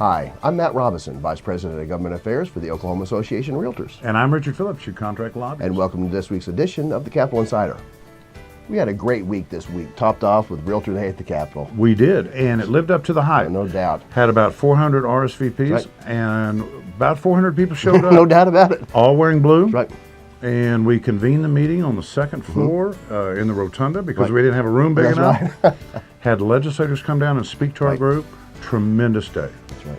Hi, I'm Matt Robinson, Vice President of Government Affairs for the Oklahoma Association of Realtors. And I'm Richard Phillips, your contract lobbyist. And welcome to this week's edition of the Capitol Insider. We had a great week this week, topped off with Realtor Day at the Capitol. We did, and it lived up to the hype. No doubt. Had about 400 RSVPs, right. And about 400 people showed up. No doubt about it. All wearing blue. That's right. And we convened the meeting on the second floor in the rotunda because we didn't have a room big enough. Right. Had legislators come down and speak to our group. Tremendous day. That's right.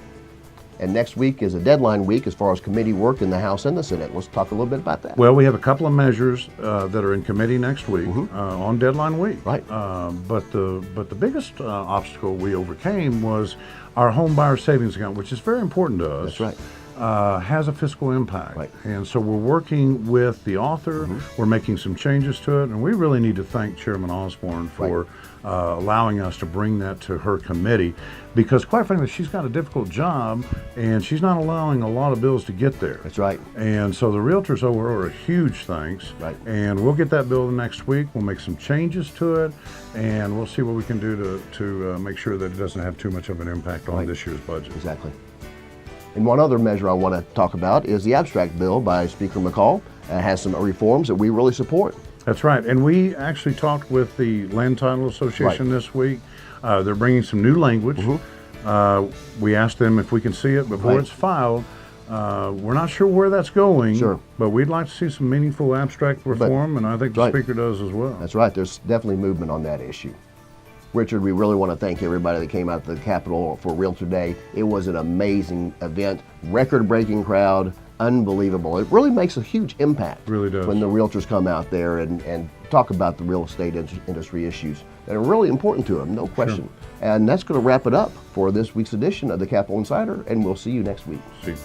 And next week is a deadline week as far as committee work in the House and the Senate. Let's talk a little bit about that. Well, we have a couple of measures that are in committee next week on deadline week. Right. But the biggest obstacle we overcame was our home buyer savings account, which is very important to us. That's right. Has a fiscal impact. Right. And so we're working with the author. We're making some changes to it, and we really need to thank Chairman Osborne for allowing us to bring that to her committee, because quite frankly, she's got a difficult job, and she's not allowing a lot of bills to get there. That's right. And so the realtors owe a huge thanks. Right. And we'll get that bill next week. We'll make some changes to it, and we'll see what we can do to make sure that it doesn't have too much of an impact on this year's budget. Exactly. And one other measure I want to talk about is the abstract bill by Speaker McCall. It has some reforms that we really support. That's right. And we actually talked with the Land Title Association this week. They're bringing some new language. We asked them if we can see it before it's filed. We're not sure where that's going, but we'd like to see some meaningful abstract reform, and I think the Speaker does as well. That's right. There's definitely movement on that issue. Richard, we really want to thank everybody that came out to the Capitol for Realtor Day. It was an amazing event, record-breaking crowd, unbelievable. It really makes a huge impact. It really does. When the realtors come out there and talk about the real estate industry issues that are really important to them, no question. And that's going to wrap it up for this week's edition of the Capitol Insider, and we'll see you next week. See you.